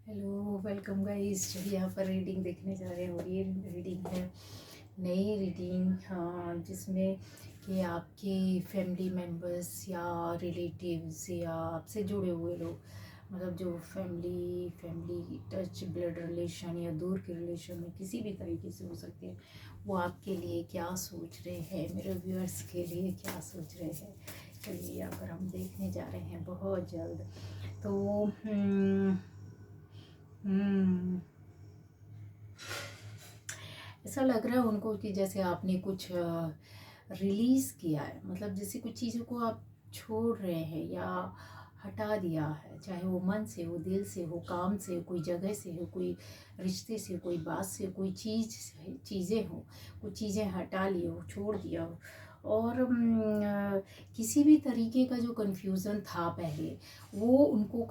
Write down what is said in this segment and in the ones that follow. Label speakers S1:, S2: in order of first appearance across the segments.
S1: Hello, welcome guys. जो यहाँ पर रीडिंग देखने जा रहे हैं और ये रीडिंग है नई रीडिंग, हाँ, जिसमें कि आपके फैमिली मेम्बर्स या रिलेटिव्स या आपसे जुड़े हुए लोग, मतलब जो फैमिली टच, ब्लड रिलेशन या दूर के रिलेशन में किसी भी तरीके से हो सकते हैं, वो आपके लिए क्या सोच रहे हैं, मेरे व्यूअर्स के लिए क्या सोच रहे हैं। चलिए यहाँ पर हम देखने जा रहे हैं बहुत जल्द। तो हम्म ऐसा लग रहा है उनको कि जैसे आपने कुछ रिलीज़ किया है, मतलब जैसे कुछ चीज़ों को आप छोड़ रहे हैं या हटा दिया है, चाहे वो मन से हो, दिल से हो, काम से हो, कोई जगह से हो, कोई रिश्ते से, कोई बात से, कोई चीज़ें हो, कुछ चीज़ें हटा ली हो, छोड़ दिया हो। और किसी भी तरीके का जो कन्फ्यूज़न था पहले, वो उनको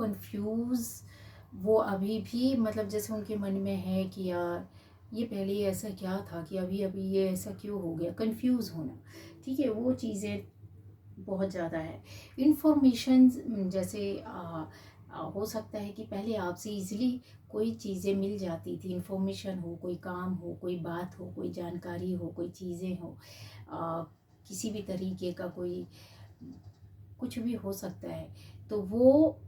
S1: वो अभी भी, मतलब जैसे उनके मन में है कि यार ये पहले ऐसा क्या था कि अभी अभी ये ऐसा क्यों हो गया, कंफ्यूज होना। ठीक है, वो चीज़ें बहुत ज़्यादा है। इन्फॉर्मेशन जैसे हो सकता है कि पहले आपसे इजीली कोई चीज़ें मिल जाती थी, इन्फॉर्मेशन हो, कोई काम हो, कोई बात हो, कोई जानकारी हो, कोई चीज़ें हो, आ, किसी भी तरीके का कोई कुछ भी हो सकता है। तो वो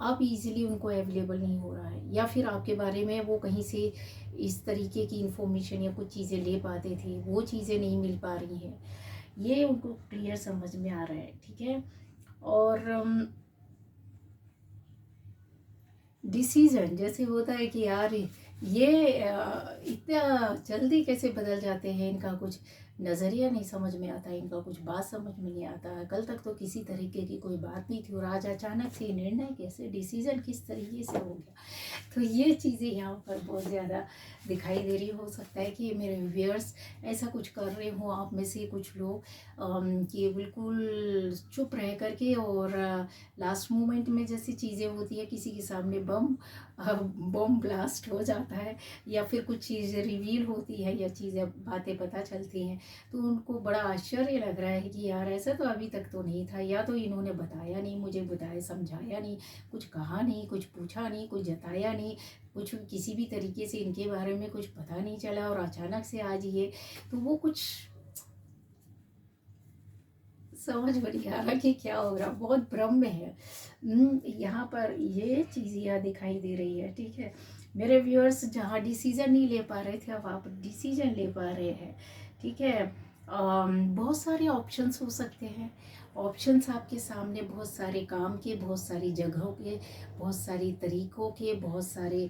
S1: अब इजीली उनको अवेलेबल नहीं हो रहा है, या फिर आपके बारे में वो कहीं से इस तरीके की इंफॉर्मेशन या कुछ चीज़ें ले पाते थे, वो चीज़ें नहीं मिल पा रही हैं। ये उनको क्लियर समझ में आ रहा है। ठीक है। और डिसीजन जैसे होता है कि यार ये इतना जल्दी कैसे बदल जाते हैं, इनका कुछ नज़रिया नहीं समझ में आता है, इनका कुछ बात समझ में नहीं आता है। कल तक तो किसी तरीके की कोई बात नहीं थी और आज अचानक से निर्णय कैसे, डिसीजन किस तरीके से हो गया। तो ये चीज़ें यहाँ पर बहुत ज़्यादा दिखाई दे रही। हो सकता है कि मेरे व्यूअर्स ऐसा कुछ कर रहे हो, आप में से कुछ लोग कि बिल्कुल चुप रह करके, और लास्ट मोमेंट में जैसी चीज़ें होती है, किसी के सामने बम ब्लास्ट हो जाता है, या फिर कुछ चीज़ें रिवील होती है या चीज़ें बातें पता चलती हैं, तो उनको बड़ा आश्चर्य लग रहा है कि यार ऐसा तो अभी तक तो नहीं था, या तो इन्होंने बताया नहीं, मुझे बताया समझाया नहीं, कुछ कहा नहीं, कुछ पूछा नहीं, कुछ जताया नहीं, कुछ किसी भी तरीके से इनके बारे में कुछ पता नहीं चला, और अचानक से आज ये, तो वो कुछ समझ में नहीं आ रहा कि क्या हो रहा, बहुत भ्रम में है। यहाँ पर ये चीज़ यहाँ दिखाई दे रही है। ठीक है, मेरे व्यूअर्स जहाँ डिसीजन नहीं ले पा रहे थे, अब आप डिसीजन ले पा रहे हैं। ठीक है। बहुत सारे ऑप्शंस हो सकते हैं। ऑप्शंस आपके सामने बहुत सारे काम के, बहुत सारी जगहों के, बहुत सारी तरीकों के, बहुत सारे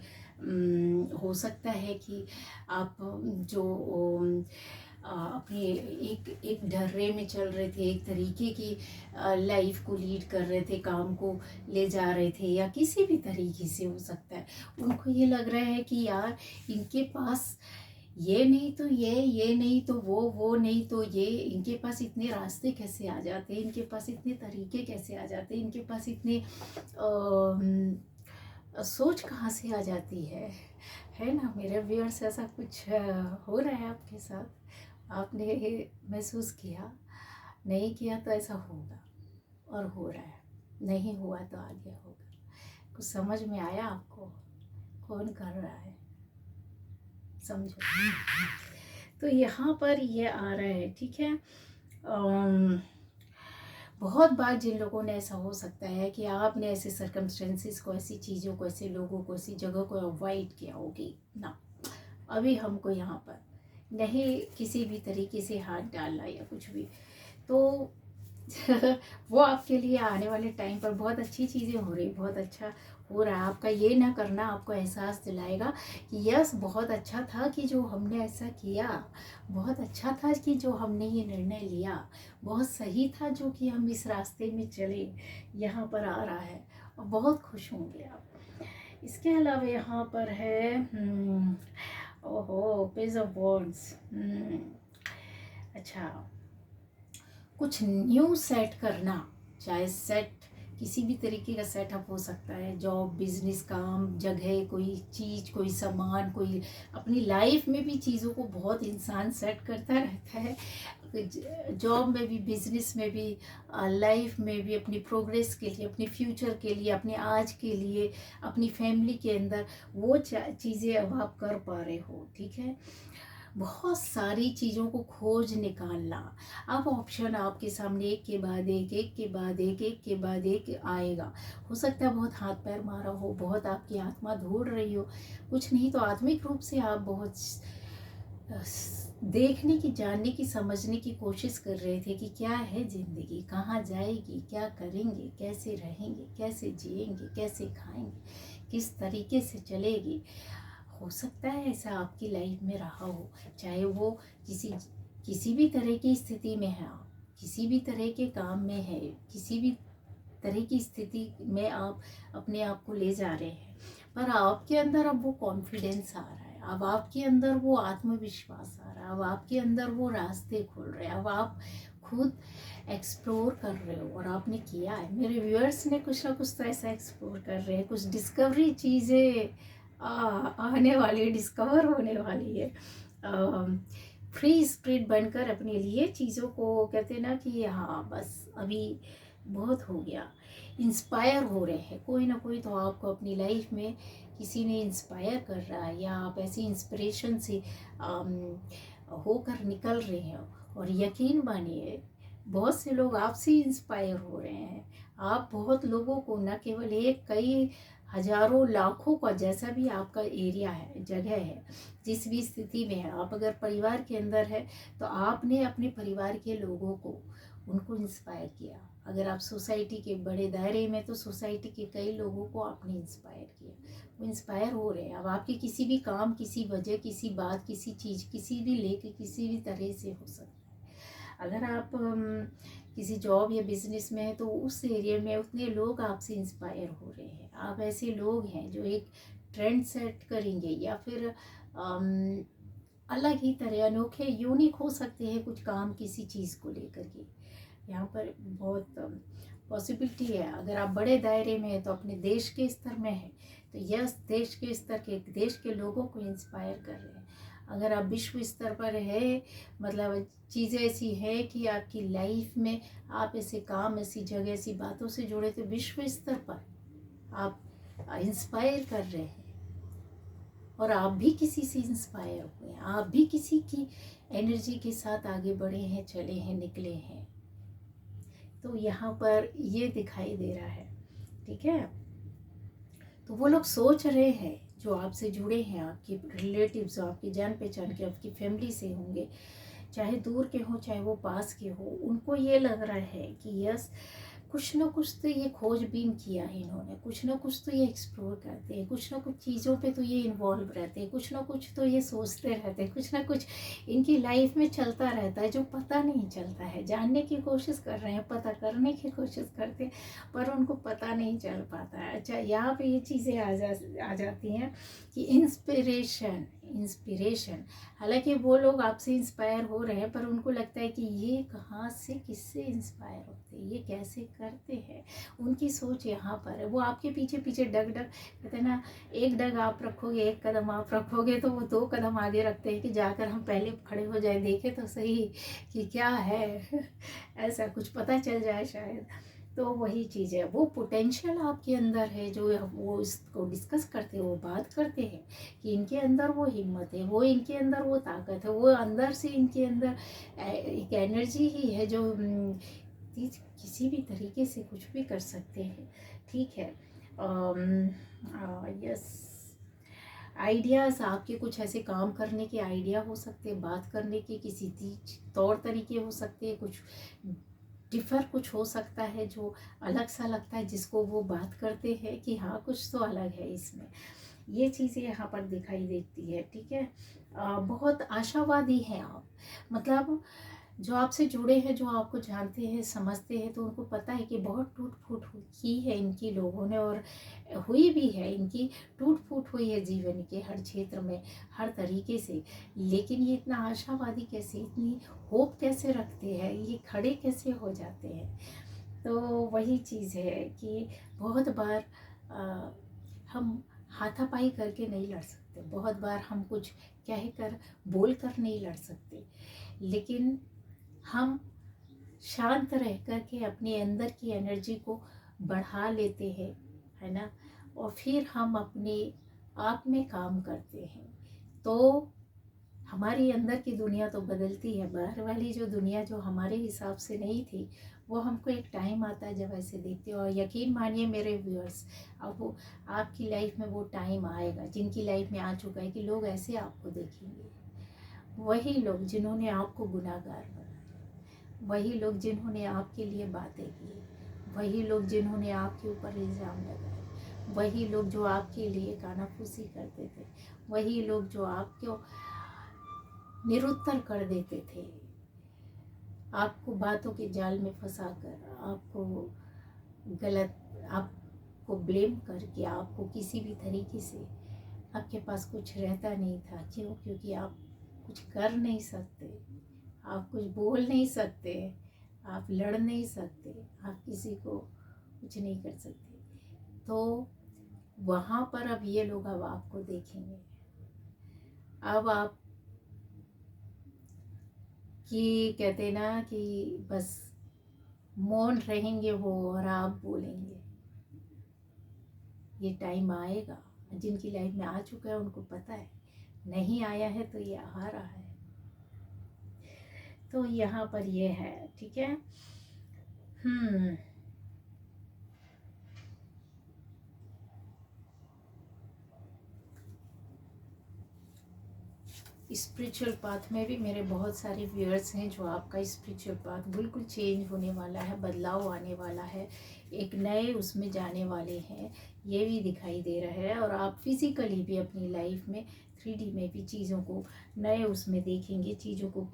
S1: हो सकता है कि आप जो अपने एक एक ढर्रे में चल रहे थे, एक तरीके की लाइफ को लीड कर रहे थे, काम को ले जा रहे थे, या किसी भी तरीके से हो सकता है उनको ये लग रहा है कि यार इनके पास ये नहीं तो ये नहीं तो वो नहीं तो ये, इनके पास इतने रास्ते कैसे आ जाते हैं, इनके पास इतने तरीके कैसे आ जाते हैं, इनके पास इतने सोच कहाँ से आ जाती है ना मेरे व्यूअर्स। ऐसा कुछ हो रहा है आपके साथ, आपने महसूस किया, नहीं किया तो ऐसा होगा, और हो रहा है, नहीं हुआ तो आगे होगा। कुछ समझ में आया आपको, कौन कर रहा है, समझो। तो यहाँ पर ये आ रहा है। ठीक है। बहुत बार जिन लोगों ने, ऐसा हो सकता है कि आपने ऐसे सर्कमस्टेंसेस को, ऐसी चीज़ों को, ऐसे लोगों को, ऐसी जगह को अवॉइड किया होगी ना, अभी हमको यहाँ पर नहीं किसी भी तरीके से हाथ डालना या कुछ भी, तो वो आपके लिए आने वाले टाइम पर बहुत अच्छी चीज़ें हो रही, बहुत अच्छा हो रहा है। आपका ये ना करना आपको एहसास दिलाएगा कि यस, बहुत अच्छा था कि जो हमने ऐसा किया, बहुत अच्छा था कि जो हमने ये निर्णय लिया, बहुत सही था जो कि हम इस रास्ते में चले, यहाँ पर आ रहा है, और बहुत खुश होंगे आप। इसके अलावा यहाँ पर है ओहो, पेज ऑफ वॉन्ड्स। अच्छा, कुछ न्यू सेट करना, चाहे सेट किसी भी तरीके का सेटअप हो सकता है, जॉब, बिजनेस, काम, जगह, कोई चीज़, कोई सामान, कोई अपनी लाइफ में भी चीज़ों को बहुत इंसान सेट करता रहता है। जॉब में भी, बिजनेस में भी, लाइफ में भी, अपनी प्रोग्रेस के लिए, अपने फ्यूचर के लिए, अपने आज के लिए, अपनी फैमिली के अंदर वो चीज़ें अब आप कर पा रहे हो। ठीक है, बहुत सारी चीज़ों को खोज निकालना। अब ऑप्शन आपके सामने एक के बाद एक, एक के बाद एक के बाद एक आएगा। हो सकता है बहुत हाथ पैर मारा हो, बहुत आपकी आत्मा ढूंढ रही हो, कुछ नहीं तो आत्मिक रूप से आप बहुत देखने की, जानने की, समझने की कोशिश कर रहे थे कि क्या है ज़िंदगी, कहाँ जाएगी, क्या करेंगे, कैसे रहेंगे, कैसे जिएंगे, कैसे खाएंगे, किस तरीके से चलेगी। हो सकता है ऐसा आपकी लाइफ में रहा हो, चाहे वो किसी भी तरह की स्थिति में है, आप किसी भी तरह के काम में है, किसी भी तरह की स्थिति में आप अपने आप को ले जा रहे हैं, पर आपके अंदर अब वो कॉन्फिडेंस आ रहा है, अब आपके अंदर वो आत्मविश्वास आ रहा है, अब आपके अंदर वो रास्ते खुल रहे हैं, अब आप खुद एक्सप्लोर कर रहे हो और आपने किया है। मेरे व्यूअर्स ने कुछ ना कुछ तो ऐसा एक्सप्लोर कर रहे हैं, कुछ डिस्कवरी चीज़ें आने वाली, डिस्कवर होने वाली है। फ्री स्पिरिट बनकर अपने लिए चीज़ों को कहते हैं ना कि हाँ बस अभी बहुत हो गया, इंस्पायर हो रहे हैं। कोई ना कोई तो आपको अपनी लाइफ में किसी ने इंस्पायर कर रहा है, या आप ऐसी इंस्पिरेशन से होकर निकल रहे हैं। और यकीन मानिए बहुत से लोग आपसे इंस्पायर हो रहे हैं। आप बहुत लोगों को, न केवल एक, कई हजारों लाखों का, जैसा भी आपका एरिया है, जगह है, जिस भी स्थिति में है, आप अगर परिवार के अंदर है तो आपने अपने परिवार के लोगों को, उनको इंस्पायर किया। अगर आप सोसाइटी के बड़े दायरे में, तो सोसाइटी के कई लोगों को आपने इंस्पायर किया, वो इंस्पायर हो रहे हैं। अब आपके किसी भी काम, किसी वजह, किसी बात, किसी चीज़, किसी भी लेके, किसी भी तरह से हो सकता है। अगर आप किसी जॉब या बिजनेस में है तो उस एरिया में उतने लोग आपसे इंस्पायर हो रहे हैं। आप ऐसे लोग हैं जो एक ट्रेंड सेट करेंगे, या फिर अलग ही तरह, अनोखे, यूनिक हो सकते हैं कुछ काम किसी चीज़ को लेकर के। यहाँ पर बहुत पॉसिबिलिटी है। अगर आप बड़े दायरे में हैं तो अपने देश के स्तर में है तो यस, देश के स्तर के, देश के लोगों को इंस्पायर कर रहे हैं। अगर आप विश्व स्तर पर है, मतलब चीज़ें ऐसी है कि आपकी लाइफ में आप ऐसे काम, ऐसी जगह, ऐसी बातों से जुड़े, तो विश्व स्तर पर आप इंस्पायर कर रहे हैं। और आप भी किसी से इंस्पायर हुए हैं, आप भी किसी की एनर्जी के साथ आगे बढ़े हैं, चले हैं, निकले हैं। तो यहाँ पर ये दिखाई दे रहा है। ठीक है, तो वो लोग सोच रहे हैं जो आपसे जुड़े हैं, आपके रिलेटिव्स, आपकी जान पहचान के, आपकी फैमिली से होंगे, चाहे दूर के हों चाहे वो पास के हो, उनको ये लग रहा है कि यस, कुछ ना कुछ तो ये खोजबीन किया है इन्होंने, कुछ ना कुछ तो ये एक्सप्लोर करते हैं, कुछ ना कुछ चीज़ों पे तो ये इन्वॉल्व रहते हैं, कुछ ना कुछ तो ये सोचते रहते हैं, कुछ ना कुछ इनकी लाइफ में चलता रहता है जो पता नहीं चलता है। जानने की कोशिश कर रहे हैं, पता करने की कोशिश करते हैं, पर उनको पता नहीं चल पाता है। अच्छा, यहाँ पे ये चीज़ें आ जाती हैं कि इंस्पिरेशन, इंस्पिरेशन। हालांकि वो लोग आपसे इंस्पायर हो रहे हैं, पर उनको लगता है कि ये कहाँ से, किससे इंस्पायर होते हैं, ये कैसे करते हैं। उनकी सोच यहाँ पर है। वो आपके पीछे पीछे डग डग, कहते हैं ना, एक डग आप रखोगे, एक कदम आप रखोगे, तो वो 2 कदम आगे रखते हैं कि जाकर हम पहले खड़े हो जाए, देखें तो सही कि क्या है ऐसा कुछ पता चल जाए शायद। तो वही चीज़ है, वो पोटेंशियल आपके अंदर है जो वो इसको डिस्कस करते हैं, वो बात करते हैं कि इनके अंदर वो हिम्मत है, वो इनके अंदर वो ताकत है, वो अंदर से इनके अंदर एक एनर्जी ही है जो किसी भी तरीके से कुछ भी कर सकते हैं। ठीक है, यस, आइडियाज़, आपके कुछ ऐसे काम करने के आइडिया हो सकते हैं, बात करने के किसी तौर तरीके हो सकते हैं, कुछ डिफ़र कुछ हो सकता है जो अलग सा लगता है, जिसको वो बात करते हैं कि हाँ कुछ तो अलग है इसमें। ये चीज़ें यहाँ पर दिखाई देती है। ठीक है, बहुत आशावादी हैं आप, मतलब जो आपसे जुड़े हैं, जो आपको जानते हैं, समझते हैं, तो उनको पता है कि बहुत टूट फूट की है इनकी लोगों ने, और हुई भी है, इनकी टूट फूट हुई है जीवन के हर क्षेत्र में, हर तरीके से। लेकिन ये इतना आशावादी कैसे, इतनी होप कैसे रखते हैं, ये खड़े कैसे हो जाते हैं। तो वही चीज़ है कि बहुत बार हम हाथापाई करके नहीं लड़ सकते, बहुत बार हम कुछ कह कर, बोल कर नहीं लड़ सकते, लेकिन हम शांत रह कर के अपने अंदर की एनर्जी को बढ़ा लेते हैं, है ना, और फिर हम अपने आप में काम करते हैं, तो हमारी अंदर की दुनिया तो बदलती है। बाहर वाली जो दुनिया जो हमारे हिसाब से नहीं थी, वो हमको एक टाइम आता है जब ऐसे देखते हो। और यकीन मानिए मेरे व्यूअर्स, अब वो आपकी लाइफ में वो टाइम आएगा, जिनकी लाइफ में आ चुका है, कि लोग ऐसे आपको देखेंगे। वही लोग जिन्होंने आपको गुनाहगार बनाया, वही लोग जिन्होंने आपके लिए बातें की, वही लोग जिन्होंने आपके ऊपर इल्ज़ाम लगाए, वही लोग जो आपके लिए कानाफूसी करते थे, वही लोग जो आपको निरुत्तर कर देते थे, आपको बातों के जाल में फंसाकर, आपको गलत, आपको ब्लेम करके, आपको किसी भी तरीके से आपके पास कुछ रहता नहीं था। क्यों? क्योंकि आप कुछ कर नहीं सकते, आप कुछ बोल नहीं सकते, आप लड़ नहीं सकते, आप किसी को कुछ नहीं कर सकते। तो वहाँ पर अब ये लोग अब आपको देखेंगे। अब आप कि कहते ना कि बस मौन रहेंगे वो और आप बोलेंगे। ये टाइम आएगा, जिनकी लाइफ में आ चुका है उनको पता है, नहीं आया है तो ये आ रहा है। तो यहाँ पर ये है, ठीक है। स्पिरिचुअल पाथ में भी मेरे बहुत सारे व्यूअर्स हैं जो आपका स्पिरिचुअल पाथ बिल्कुल चेंज होने वाला है, बदलाव आने वाला है, एक नए उसमें जाने वाले हैं, ये भी दिखाई दे रहा है। और आप फिजिकली भी अपनी लाइफ में 3D में भी चीज़ों को नए उसमें देखेंगे, चीज़ों को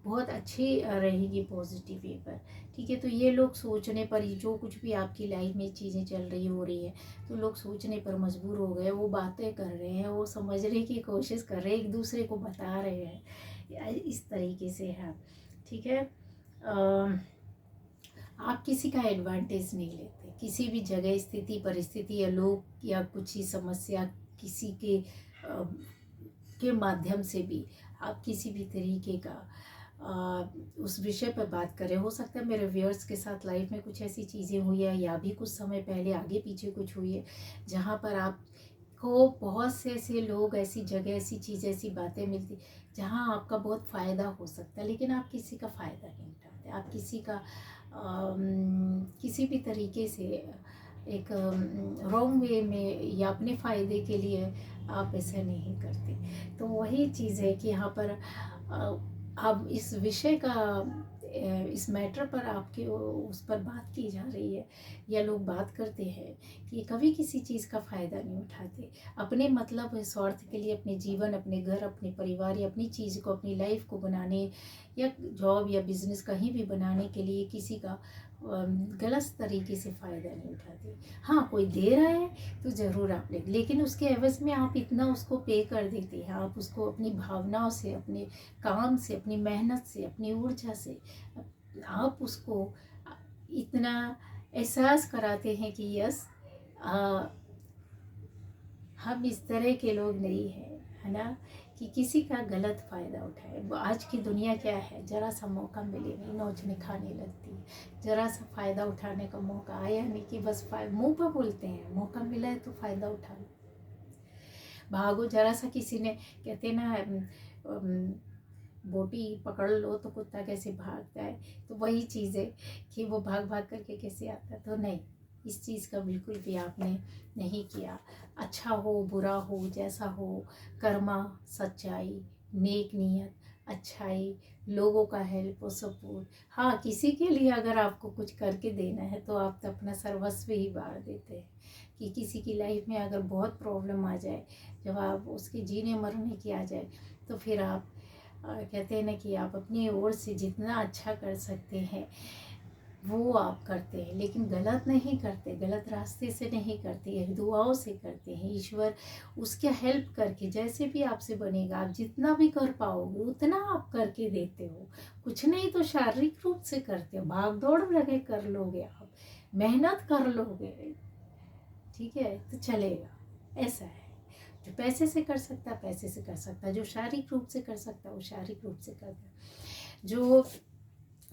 S1: बहुत अच्छी रहेगी पॉजिटिव वे पर, ठीक है। तो ये लोग सोचने पर ही, जो कुछ भी आपकी लाइफ में चीज़ें चल रही हो रही हैं, तो लोग सोचने पर मजबूर हो गए, वो बातें कर रहे हैं, वो समझने की कोशिश कर रहे हैं, एक दूसरे को बता रहे हैं, इस तरीके से है, ठीक है। आप किसी का एडवांटेज नहीं लेते, किसी भी जगह, स्थिति, परिस्थिति या लोग या कुछ ही समस्या किसी के माध्यम से भी आप किसी भी तरीके का उस विषय पर बात करें। हो सकता है मेरे व्यूअर्स के साथ लाइफ में कुछ ऐसी चीज़ें हुई है, या भी कुछ समय पहले आगे पीछे कुछ हुई है, जहाँ पर आपको बहुत से ऐसे लोग, ऐसी जगह, ऐसी चीज़ें, ऐसी बातें मिलती जहाँ आपका बहुत फ़ायदा हो सकता है, लेकिन आप किसी का फ़ायदा नहीं उठाते, आप किसी का किसी भी तरीके से एक रॉन्ग वे में या अपने फ़ायदे के लिए आप ऐसा नहीं करते। तो वही चीज़ है कि यहाँ पर अब इस विषय का, इस मैटर पर आपके उस पर बात की जा रही है, या लोग बात करते हैं कि कभी किसी चीज़ का फ़ायदा नहीं उठाते, अपने मतलब स्वार्थ के लिए, अपने जीवन, अपने घर, अपने परिवार या अपनी चीज़ को, अपनी लाइफ को बनाने, या जॉब या बिजनेस कहीं भी बनाने के लिए किसी का गलत तरीके से फ़ायदा नहीं उठाते। हाँ, कोई दे रहा है तो ज़रूर आप लेकिन उसके एवज़ में आप इतना उसको पे कर देते हैं, आप उसको अपनी भावनाओं से, अपने काम से, अपनी मेहनत से, अपनी ऊर्जा से आप उसको इतना एहसास कराते हैं कि यस, हम इस तरह के लोग नहीं हैं, है ना, कि किसी का गलत फ़ायदा उठाए। आज की दुनिया क्या है, ज़रा सा मौका मिले नहीं नोचने खाने लगती है, ज़रा सा फ़ायदा उठाने का मौका आया नहीं कि बस मुंह पर बोलते हैं, मौका मिला है तो फ़ायदा उठा लो, भागो जरा सा। किसी ने कहते ना बोटी पकड़ लो तो कुत्ता कैसे भागता है, तो वही चीज़ है कि वो भाग भाग करके कैसे आता है। तो नहीं, इस चीज़ का बिल्कुल भी आपने नहीं किया। अच्छा हो बुरा हो, जैसा हो, कर्मा, सच्चाई, नेक नीयत, अच्छाई, लोगों का हेल्प और सपोर्ट। हाँ, किसी के लिए अगर आपको कुछ करके देना है तो आप तो अपना सर्वस्व ही बांट देते हैं, कि किसी की लाइफ में अगर बहुत प्रॉब्लम आ जाए, जब आप उसके जीने मरने की आ जाए, तो फिर आप कहते हैं ना कि आप अपनी ओर से जितना अच्छा कर सकते हैं वो आप करते हैं, लेकिन गलत नहीं करते, गलत रास्ते से नहीं करते, दुआओं से करते हैं। ईश्वर उसके हेल्प करके जैसे भी आपसे बनेगा, आप जितना भी कर पाओगे उतना आप करके देते हो। कुछ नहीं तो शारीरिक रूप से करते हो, भाग दौड़ लगे कर लोगे, आप मेहनत कर लोगे, ठीक है, तो चलेगा। ऐसा है, जो पैसे से कर सकता है पैसे से कर सकता है, जो शारीरिक रूप से कर सकता है वो शारीरिक रूप से करता है, जो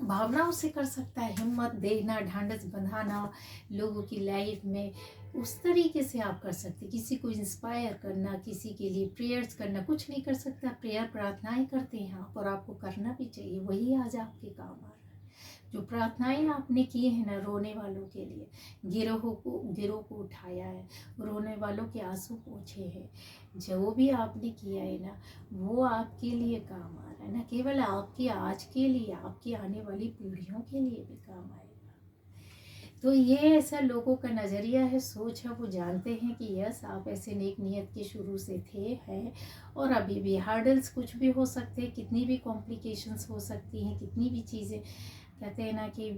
S1: भावनाओं से कर सकता है, हिम्मत देना, ढांढस बंधाना लोगों की लाइफ में, उस तरीके से आप कर सकते। किसी को इंस्पायर करना, किसी के लिए प्रेयर्स करना, कुछ नहीं कर सकता, प्रेयर प्रार्थनाएं करते हैं आप, और आपको करना भी चाहिए, वही आज आपके काम आ रहा है। जो प्रार्थनाएं आपने की है ना रोने वालों के लिए, गिरोह को उठाया है, रोने वालों के आंसू पोंछे हैं, जो भी आपने किया है ना वो आपके लिए काम आ रहा है, ना केवल आपके आज के लिए, आपकी आने वाली पीढ़ियों के लिए भी काम आएगा। तो ये ऐसा लोगों का नज़रिया है, सोच है, वो जानते हैं कि यस आप ऐसे नेक नियत के शुरू से थे हैं, और अभी भी हार्डल्स कुछ भी हो सकते हैं, कितनी भी कॉम्प्लिकेशंस हो सकती हैं, कितनी भी चीज़ें, कहते हैं ना कि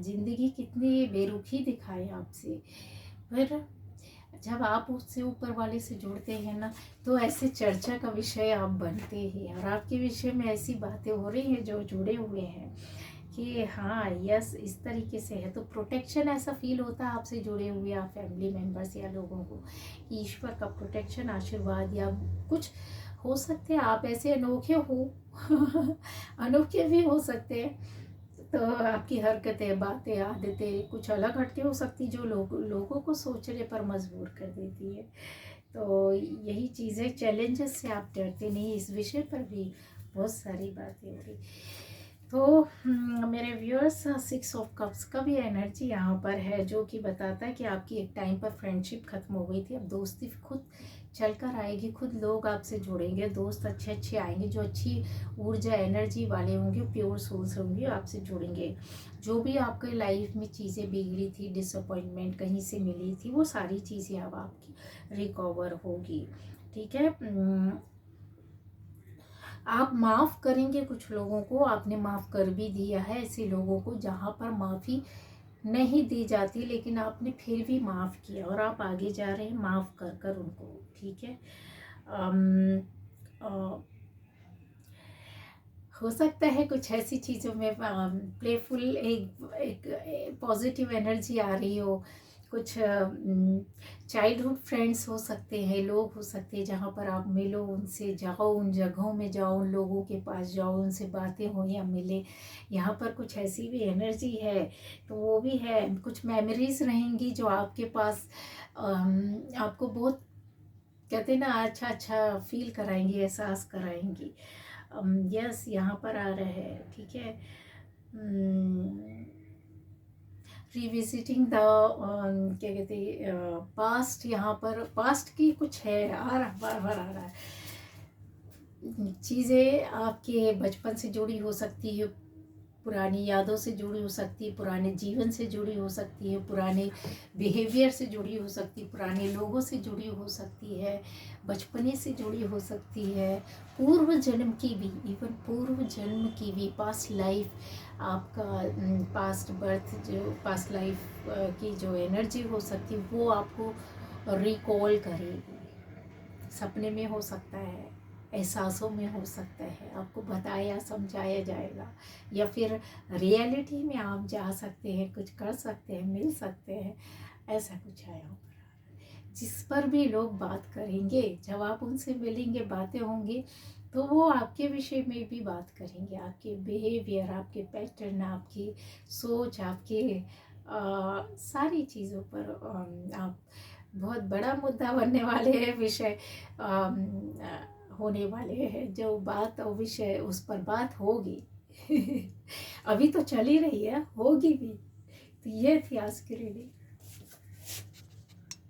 S1: ज़िंदगी कितनी बेरुखी दिखाए आपसे, पर जब आप उससे ऊपर वाले से जुड़ते हैं ना तो ऐसे चर्चा का विषय आप बनते हैं, और आपके विषय में ऐसी बातें हो रही हैं जो जुड़े हुए हैं कि हाँ यस इस तरीके से है, तो प्रोटेक्शन ऐसा फील होता है आपसे जुड़े हुए आप फैमिली मेम्बर्स या लोगों को, ईश्वर का प्रोटेक्शन, आशीर्वाद, या कुछ हो सकते हैं आप ऐसे अनोखे हो अनोखे भी हो सकते हैं, तो आपकी हरकतें, बातें, आदतें कुछ अलग हटके हो सकती जो लोगों को सोचने पर मजबूर कर देती है। तो यही चीज़ें, चैलेंजेस से आप डरते नहीं, इस विषय पर भी बहुत सारी बातें हो रही। तो मेरे व्यूअर्स, 6 ऑफ कप्स का भी एनर्जी यहाँ पर है, जो कि बताता है कि आपकी एक टाइम पर फ्रेंडशिप खत्म हो गई थी, अब दोस्ती खुद चल कर आएगी, खुद लोग आपसे जुड़ेंगे, दोस्त अच्छे अच्छे आएंगे जो अच्छी ऊर्जा एनर्जी वाले होंगे, प्योर सोल्स होंगे, आपसे जुड़ेंगे। जो भी आपके लाइफ में चीज़ें बिगड़ी थी, डिसअपॉइंटमेंट कहीं से मिली थी, वो सारी चीज़ें अब आपकी रिकवर होगी। ठीक है, आप माफ़ करेंगे कुछ लोगों को, आपने माफ़ कर भी दिया है ऐसे लोगों को जहाँ पर माफ़ी नहीं दी जाती, लेकिन आपने फिर भी माफ़ किया और आप आगे जा रहे हैं माफ़ कर कर उनको। ठीक है, हो सकता है कुछ ऐसी चीज़ों में प्लेफुल एक पॉजिटिव एनर्जी आ रही हो, कुछ चाइल्डहुड फ्रेंड्स हो सकते हैं, लोग हो सकते हैं जहाँ पर आप मिलो उनसे, जाओ उन जगहों में, जाओ उन लोगों के पास जाओ, उनसे बातें हो या मिले, यहाँ पर कुछ ऐसी भी एनर्जी है। तो वो भी है, कुछ मेमोरीज रहेंगी जो आपके पास आपको बहुत, कहते हैं ना, अच्छा अच्छा फील कराएंगी, एहसास कराएंगी। यस यहाँ पर आ रहा है। ठीक है, रिविजिटिंग द क्या कहते हैं पास्ट, यहाँ पर पास्ट की कुछ है, आ रहा, बार बार आ रहा है, चीज़ें आपके बचपन से जुड़ी हो सकती है, पुरानी यादों से जुड़ी हो सकती है, पुराने जीवन से जुड़ी हो सकती है, पुराने बिहेवियर से जुड़ी हो सकती है, पुराने लोगों से जुड़ी हो सकती है, बचपने से जुड़ी हो सकती है, पूर्व जन्म की भी, इवन पूर्व जन्म की भी, पास्ट लाइफ, आपका पास्ट बर्थ, जो पास्ट लाइफ की जो एनर्जी हो सकती है वो आपको रिकॉल करेगी, सपने में हो सकता है, एहसासों में हो सकता है, आपको बताया समझाया जाएगा, या फिर रियलिटी में आप जा सकते हैं, कुछ कर सकते हैं, मिल सकते हैं, ऐसा कुछ है यहाँ पर, जिस पर भी लोग बात करेंगे, जब आप उनसे मिलेंगे, बातें होंगी, तो वो आपके विषय में भी बात करेंगे, आपके बिहेवियर, आपके पैटर्न, आपकी सोच, आपके सारी चीज़ों पर आप, बहुत बड़ा मुद्दा बनने वाले हैं विषय, होने वाले हैं, जो बात और विषय उस पर बात होगी अभी तो चल ही रही है, होगी भी। तो ये थी आज की रीडिंग।